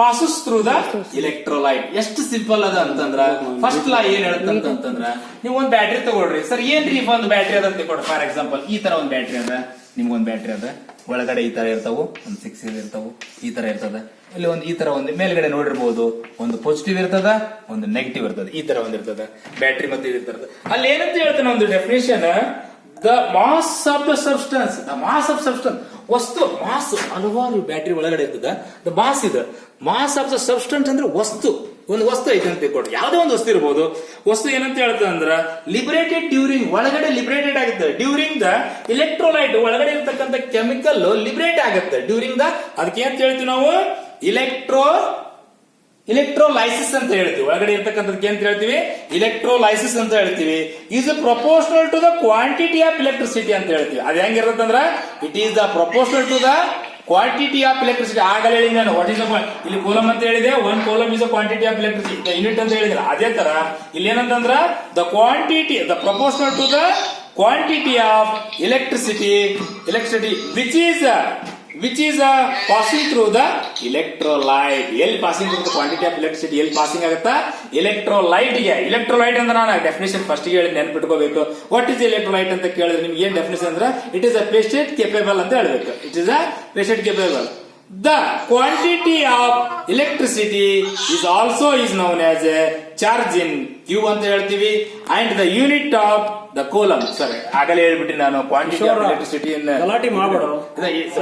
passes through the electrolyte. ಎಷ್ಟು ಸಿಂಪಲ್ ಅದ ಅಂತಂದ್ರ ಫಸ್ಟ್ ಲಾ ಏನ್ ಹೇಳುತ್ತಂತಂದ್ರ, ನೀವು ಒಂದ್ ಬ್ಯಾಟ್ರಿ ತಗೊಳ್ರಿ sir. ಏನ್ರಿ ಒಂದು battery ಅದ ತಗೊಳ್ರಿ. ಫಾರ್ ಎಕ್ಸಾಂಪಲ್ ಈ ತರ ಒಂದ್ ಬ್ಯಾಟ್ರಿ ಅದ, ನಿಮ್ಗೊಂದ್ ಬ್ಯಾಟ್ರಿ ಅದ, ಒಳಗಡೆ ಈ ತರ ಇರ್ತಾವು, ಒಂದು 6 ಇರ್ತಾವು, ಈ ತರ ಇರ್ತದ. ಇಲ್ಲಿ ಒಂದು ಈ ತರ ಒಂದು ಮೇಲ್ಗಡೆ ನೋಡಿರ್ಬಹುದು, ಒಂದು ಪಾಸಿಟಿವ್ ಇರ್ತದ, ಒಂದು ನೆಗೆಟಿವ್ ಇರ್ತದ. ಈ ತರ ಒಂದ್ ಇರ್ತದ ಬ್ಯಾಟ್ರಿ ಮತ್ತೆ ಇರ್ತದ. ಅಲ್ಲಿ ಏನಂತ ಹೇಳ್ತಾನೆ ಒಂದು definition, the mass of the substance. The mass of substance, ವಸ್ತು ಮಾಸ್ ಹಲವಾರು ಬ್ಯಾಟ್ರಿ ಒಳಗಡೆ ಇರ್ತದ. ದ ಮಾಸ್ ಇದು ಮಾಸ್ ಆಫ್ ದ ಸಬ್ಸ್ಟೆನ್ಸ್ ಅಂದ್ರೆ ವಸ್ತು. ಒಂದು ವಸ್ತು ಐತೆ ಅಂತ ತಿಳ್ಕೊಡ್ರಿ, ಯಾವ್ದೋ ಒಂದು ವಸ್ತು ಇರ್ಬೋದು. ವಸ್ತು ಏನಂತ ಹೇಳ್ತದೆ ಅಂದ್ರ ಲಿಬರೇಟೆಡ್ ಡ್ಯೂರಿಂಗ್, ಒಳಗಡೆ ಲಿಬರೇಟೆಡ್ ಆಗುತ್ತೆ. ಡ್ಯೂರಿಂಗ್ ದ ಇಲೆಕ್ಟ್ರೋಲೈಟ್, ಒಳಗಡೆ ಇರ್ತಕ್ಕಂಥ ಕೆಮಿಕಲ್ ಲಿಬರೇಟ್ ಆಗುತ್ತೆ ಡ್ಯೂರಿಂಗ್ ದ. ಅದಕ್ಕೆ ಅಂತ ಹೇಳ್ತೀವಿ ನಾವು ಇಲೆಕ್ಟ್ರೋಲೈಸಿಸ್ ಅಂತ ಹೇಳ್ತೀವಿ. ಒಳಗಡೆ ಇರ್ತಕ್ಕಂಥದಕ್ಕೆ ಅಂತ ಹೇಳ್ತೀವಿ ಇಲೆಕ್ಟ್ರೋಲೈಸಿಸ್ ಅಂತ ಹೇಳ್ತೀವಿ. Is proportional to the quantity of electricity ಅಂತ ಹೇಳ್ತೀವಿ. ಅದು ಹೆಂಗಿರುತ್ತಂದ್ರ it is the proportional to the quantity of electricity. ಆಗಲೇ ಹೇಳಿ ನಾನು ವಾಟ್ ಇಸ್ ಇಲ್ಲಿ ಕೂಲಮ್ ಅಂತ ಹೇಳಿದೆ. One coulomb is quantity of electricity unit ಅಂತ ಹೇಳಿದ್ರೆ, ಅದೇ ತರ ಇಲ್ಲಿ ಏನಂತಂದ್ರ the quantity, the proportional to the quantity of electricity which is passing through the electrolyte. ಎಲ್ಲಿ passing through the quantity of electricity, ಎಲ್ಲಿ ಪಾಸಿಂಗ್ ಆಗುತ್ತಾ? ಎಲೆಕ್ಟ್ರೋಲೈಟ್ ಗೆ. ಎಲೆಕ್ಟ್ರೋಲೈಟ್ ಅಂದ್ರೆ ನಾನು ಡೆಫಿನೇಷನ್ ಫಸ್ಟ್ ಹೇಳಿ ನೆನ್ಪಿಟ್ಕೋಬೇಕು. ವಾಟ್ ಇಸ್ ಎಲೆಕ್ಟ್ರೋಲೈಟ್ ಅಂತ ಕೇಳಿದ್ರೆ ನಿಮ್ಗೆ ಏನ್ ಡೆಫಿನೇಷನ್ ಅಂದ್ರೆ it is a pasted capable ಅಂತ ಹೇಳ್ಬೇಕು. It is a pasted capable. The quantity of electricity is also known as a charge in Q ಅಂತ ಹೇಳ್ತೀವಿ. And the unit of the coulomb. ಸರಿ, ಆಗಲೇ ಹೇಳ್ಬಿಟ್ಟು ನಾನು ಕ್ವಾಂಟಿಟಿ ಆಫ್ ಎಲೆಕ್ಟ್ರಿಸಿಟಿ ಗಲಾಟೆ ಮಾಡಬೇಡ.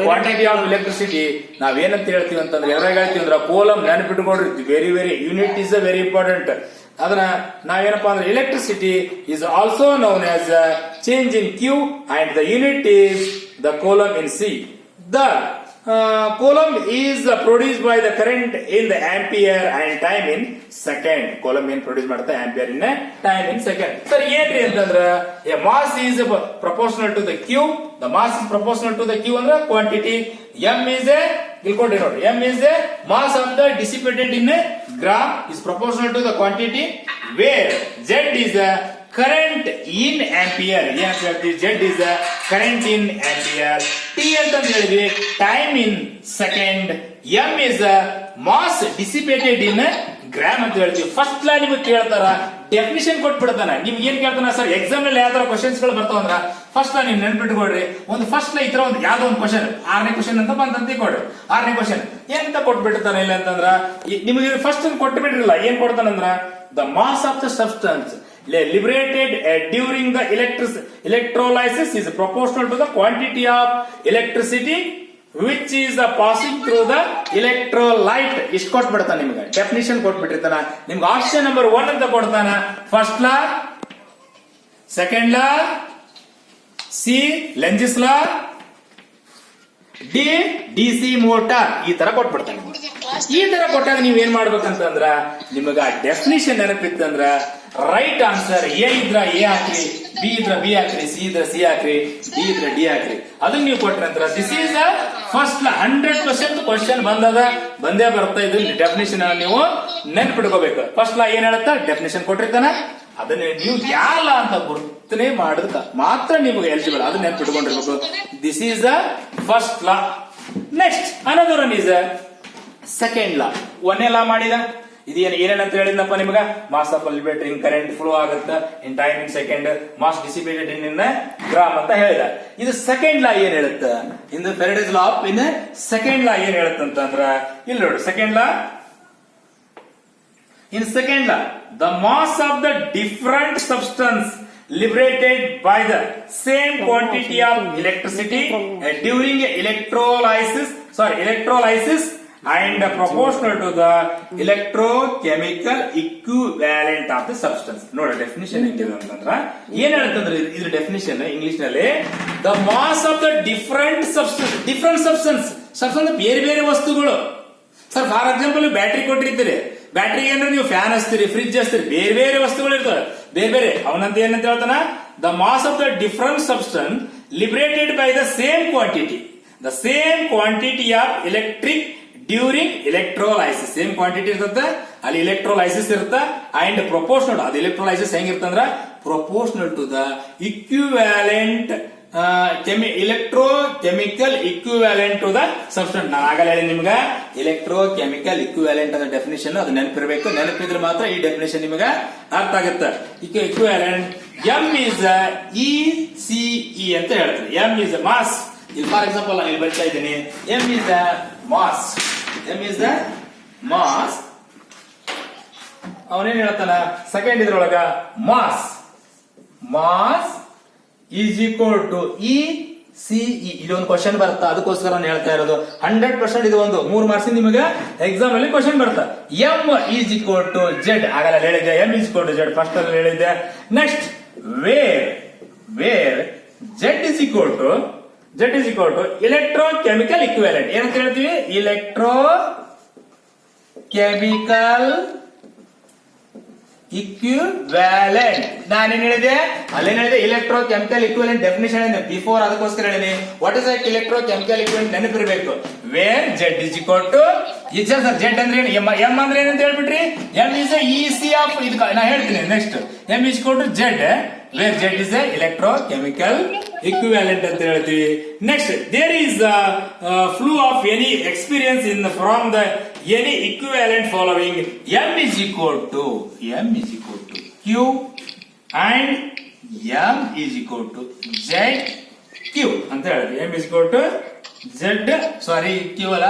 ಕ್ವಾಂಟಿಟಿ ಆಫ್ ಎಲೆಕ್ಟ್ರಿಸಿಟಿ ನಾವೇನಂತ ಹೇಳ್ತೀವಿ ಅಂತಂದ್ರೆ, ಯಾವಾಗ ಹೇಳ್ತೀವಿ ಅಂದ್ರೆ ಕೋಲಮ್ ನೆನಪಿಟ್ಕೊಡ್ರಿ. Very very unit is very important. ಅದನ್ನ ನಾವೇನಪ್ಪಾ ಅಂದ್ರೆ electricity is also known as change in Q and the unit is the coulomb in C. ದ coulomb is produced by the current in the ampere and time in second. coulomb ಏನ್ produce ಮಾಡುತ್ತೆ? ampere in time in second. Sir ಏನ್ರಿ ಅಂತಂದ್ರ a mass is proportional to the q. the mass is proportional to the q ಅಂದ್ರೆ quantity. m is a ತಿಳ್ಕೊಂಡ್ರಿ ನೋಡಿ, m is a mass of the dissipated in a gram is proportional to the quantity, where z is a current in ampere. ಏನಂತ ಹೇಳ್ತೀವಿ? z is a current in ampere. t ಅಂತ ಹೇಳಿದ್ವಿ time in second. m is a mass dissipated in gram ಅಂತ ಹೇಳ್ತೀವಿ. First ಲಾ ನಿಮಗೆ ಕೇಳ್ತಾರ, definition ಕೊಟ್ಬಿಡ್ತಾನ. ನಿಮ್ಗೆ ಏನ್ ಕೇಳ್ತಾನ ಸರ್ ಎಕ್ಸಾಮ್ ನಲ್ಲಿ ಯಾವ ತರ ಕ್ವಶನ್ಸ್ ಗಳು ಬರ್ತಾವ ಅಂದ್ರ ಫಸ್ಟ್ ಲಾ ನೀವು ನೆನ್ಪಿಟ್ಕೊಡ್ರಿ. ಒಂದು ಫಸ್ಟ್ ಲಾ ಈ ತರ ಒಂದು ಯಾವ್ದೋ ಒಂದು ಕ್ವಶನ್ 6ನೇ ಕ್ವಶನ್ ಅಂತ ಬಂತ ಕೊಡ್ರಿ. 6ನೇ ಕ್ವಶನ್ ಏನಂತ ಕೊಟ್ಬಿಡ್ತಾನೆ ಇಲ್ಲ ಅಂತಂದ್ರ ನಿಮಗೆ ಫಸ್ಟ್ ಕೊಟ್ಟು ಬಿಡ್ರಿಲ್ಲ. ಏನ್ ಕೊಡ್ತಾನಂದ್ರ the mass of the substance liberated during the electrolysis is proportional to the quantity of electricity which is passing through the electrolyte. ಇಷ್ಟು ಕೊಟ್ಬಿಡ್ತಾನೆ ನಿಮ್ಗೆ, ಡೆಫಿನಿಷನ್ ಕೊಟ್ಬಿಟ್ಟಿರ್ತಾನ. ನಿಮ್ಗೆ ಆಪ್ಷನ್ ನಂಬರ್ 1 ಅಂತ ಕೊಡ್ತಾನ. First law, second law, C Lenz's law, D DC motor. ಈ ತರ ಕೊಟ್ಬಿಡ್ತಾನೆ. ಈ ತರ ಕೊಟ್ಟಾಗ ನೀವ್ ಏನ್ ಮಾಡ್ಬೇಕಂತಂದ್ರ ನಿಮಗ ಡೆಫಿನಿಷನ್ ನೆನಪಿತ್ತಂದ್ರ ರೈಟ್ ಆನ್ಸರ್ ಎ ಇದ್ರ ಎ ಹಾಕ್ರಿ, ಬಿ ಇದ್ರ ಬಿ ಹಾಕ್ರಿ, ಸಿ ಇದ್ರ ಸಿ ಹಾಕ್ರಿ, ಡಿ ಇದ್ರ ಡಿ ಹಾಕ್ರಿ. ಅದನ್ನ ನೀವು ಕೊಟ್ರ ನಂತರ ದಿಸ್ ಈಸ್ ಫಸ್ಟ್ 100% ಕ್ವಶನ್ ಬಂದೇ ಬರ್ತಾ. ಇದು ಡೆಫಿನಿಷನ್ ನೀವು ನೆನ್ಪಿಡ್ಕೋಬೇಕು. ಫಸ್ಟ್ ಲಾ ಏನ್ ಹೇಳುತ್ತಾ? ಡೆಫಿನಿಷನ್ ಕೊಟ್ಟಿರ್ತಾನ. ಅದನ್ನ ನೀವು ಯಾಲ ಅಂತ ಗುರ್ತನೆ ಮಾಡದಕ್ಕ ಮಾತ್ರ ನಿಮಗೆ ಎಲಿಜಿಬಲ್. ಅದನ್ನ ನೆನ್ಪಿಟ್ಕೊಂಡಿರ್ಬೇಕು. This is the first law. Next another one is second law. ಒಂದೇ ಲಾ ಮಾಡಿದ ಇದು ಏನೇನಂತ ಹೇಳಿದ್ನಪ್ಪ ನಿಮ್ಗ? Mass of liberated in current flow ಆಗುತ್ತೆ in time in second, mass dissipated in gram ಅಂತ ಹೇಳಿದ. ಇದು ಸೆಕೆಂಡ್ ಲಾ ಏನ್ ಹೇಳುತ್ತ? In the Faraday's law of in second law ಏನ್ ಹೇಳುತ್ತಂತಂದ್ರ ಇಲ್ಲಿ ನೋಡಿ. Second law In second law, the mass of the different substance liberated by the same quantity of electricity during electrolysis and proportional to the electrochemical equivalent of the substance. ನೋಡ definition ಹೆಂಗಿದೆ ಅಂತಂದ್ರ ಏನ್ ಹೇಳ್ತಂದ್ರೆ ಇದ್ರ ಡೆಫಿನಿಷನ್ ಇಂಗ್ಲಿಷ್ ನಲ್ಲಿ the mass of the different substance ಬೇರೆ ಬೇರೆ ವಸ್ತುಗಳು. ಸರ್ ಫಾರ್ ಎಕ್ಸಾಂಪಲ್ ಬ್ಯಾಟ್ರಿ ಕೊಟ್ಟಿರ್ತೀರಿ, ಬ್ಯಾಟ್ರಿಗೆ ಏನಾರ ನೀವು ಫ್ಯಾನ್ ಹಚ್ತೀರಿ, ಫ್ರಿಡ್ಜ್ ಹಚ್ತೀರಿ, ಬೇರೆ ಬೇರೆ ವಸ್ತುಗಳು ಇರ್ತವೆ ಬೇರೆ ಬೇರೆ. ಅವನಂತ ಏನಂತ ಹೇಳ್ತಾನ, the mass of the different substance liberated by the same quantity of electric during electrolysis. Same quantity ಇರ್ತದೆ, ಅಲ್ಲಿ ಎಲೆಕ್ಟ್ರೋಲೈಸಿಸ್ ಇರುತ್ತೆ. ಅಂಡ್ ಪ್ರೊಪೋರ್ಷನಲ್, ಅದು ಎಲೆಕ್ಟ್ರೋಲೈಸಿಸ್ ಹೆಂಗಿರ್ತಂದ್ರ proportional to the equivalent electrochemical equivalent to the substance. ನಾನು ಆಗಲೇ ಹೇಳಿ ನಿಮ್ಗೆ electrochemical equivalent ಅಂತ ಡೆಫಿನೇಷನ್ ಅದು ನೆನಪಿರಬೇಕು. ನೆನಪಿದ್ರೆ ಮಾತ್ರ ಈ ಡೆಫಿನೇಷನ್ ನಿಮಗೆ ಅರ್ಥ ಆಗುತ್ತೆ. equivalent M is ECE ಅಂತ ಹೇಳ್ತಾರೆ. M is mass. ಇಲ್ಲಿ ಫಾರ್ ಎಕ್ಸಾಂಪಲ್ ನಾನು ಇಲ್ಲಿ ಬರ್ತಾ ಇದ್ದೀನಿ, M is the mass. ಅವನೇನ್ ಹೇಳ್ತಾನ ಸೆಕೆಂಡ್ ಇದ್ರೊಳಗ mass is equal to ECE. ಇದೊಂದು ಕ್ವಶನ್ ಬರುತ್ತಾ, ಅದಕ್ಕೋಸ್ಕರ ನಾನು ಹೇಳ್ತಾ ಇರೋದು. 100% ಇದು ಒಂದು 3 ಮಾರ್ಕ್ಸ್ ನಿಮಗೆ ಎಕ್ಸಾಮ್ ಅಲ್ಲಿ ಕ್ವಶನ್ ಬರುತ್ತಾ. M is equal to Z ಆಗಲ್ಲ ಹೇಳಿದ್ದೆ, M is equal to Z first ಅಲ್ಲಿ ಹೇಳಿದ್ದೆ. Next where Z is equal to electrochemical equivalent. ಏನಂತ ಹೇಳ್ತೀವಿ, ಎಲೆಕ್ಟ್ರೋಕೆಮಿಕಲ್ ಇಕ್ವಿವ್ಯಾಲೆಂಟ್. ನಾನೇನ್ ಹೇಳಿದೆ, ಅಲ್ಲೇನ್ ಹೇಳಿದೆ, ಎಲೆಕ್ಟ್ರೋಕೆಮಿಕಲ್ ಇಕ್ವಿವೆಲೆಂಟ್ ಡೆಫಿನೇಷನ್ ಇದೆ ಬಿಫೋರ್, ಅದಕ್ಕೋಸ್ಕರ ಹೇಳಿನಿ. ವಾಟ್ ಇಸ್ ಎಲೆಕ್ಟ್ರೋಕೆಮಿಕಲ್ ಇಕ್ವಿವೆಲೆಂಟ್ ನೆನಪಿರಬೇಕು. Where Z is equal to sir Z ಅಂದ್ರೆ ಏನು, M ಅಂದ್ರೆ ಏನಂತ ಹೇಳ್ಬಿಟ್ರಿ, M ಇಸ್ EC ಆಫ್ ಇದು ನಾ ಹೇಳ್ತೀನಿ. Next M is equal to Z where Z is electrochemical equivalent ಅಂತ ಹೇಳ್ತೀವಿ. Next there is flu of any experience in from the any equivalent following. M is equal to Q and M is equal to ZQ ಅಂತ ಹೇಳ್ತೀವಿ. M is equal to Q ಅಲ್ಲ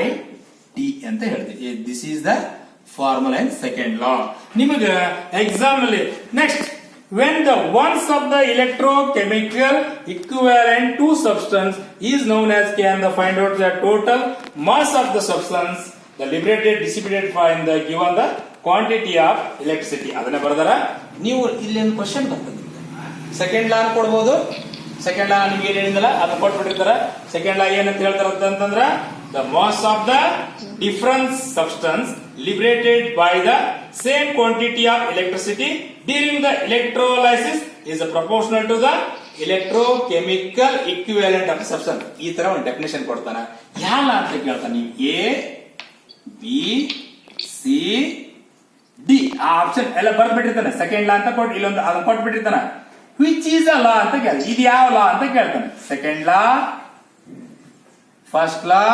IT ಅಂತ ಹೇಳ್ತೀವಿ. This is the formula in second ಲಾ. ನಿಮಗೆ exam ಅಲ್ಲಿ next when the ones of the electrochemical equivalent to substance is known as can the find out the total mass of the substance, the liberated dissipated find the given the quantity of electricity. ಅದನ್ನ ಬರೆದರ ನೀವು ಇಲ್ಲಿ ಒಂದು question ಬರ್ತದೆ. Second ಲಾ ಕೊಡಬಹುದು. Second ಲಾ ನಿಮ್ಗೆ ಏನ್ ಹೇಳಿದಲ್ಲ ಅದನ್ನ ಕೊಟ್ಬಿಟ್ಟಿರ್ತಾರ. ಸೆಕೆಂಡ್ ಲಾ ಏನಂತ ಹೇಳ್ತಾರ ಅಂತಂದ್ರ the mass of the different substance liberated by the same quantity of electricity during the electrolysis is proportional to the electrochemical equivalent of the substance. ಈ ತರ ಒಂದು ಡೆಫಿನೇಷನ್ ಕೊಡ್ತಾನ. ಯಾವ ಅಂತ ಕೇಳ್ತಾನೆ, ನೀವು ABCD ಆ ಆಪ್ಷನ್ ಎಲ್ಲ ಬರ್ಬಿಟ್ಟಿರ್ತಾನೆ. ಸೆಕೆಂಡ್ ಲಾ ಅಂತ ಕೊಟ್ಟು ಇಲ್ಲೊಂದು ಅದನ್ನ ಕೊಟ್ಬಿಟ್ಟಿರ್ತಾನ. ವಿಚ್ ಈಸ್ ಅ ಲಾ ಅಂತ ಕೇಳ, ಇದು ಯಾವ ಲಾ ಅಂತ ಕೇಳ್ತಾನೆ. ಸೆಕೆಂಡ್ ಲಾ, ಫಸ್ಟ್ ಲಾ,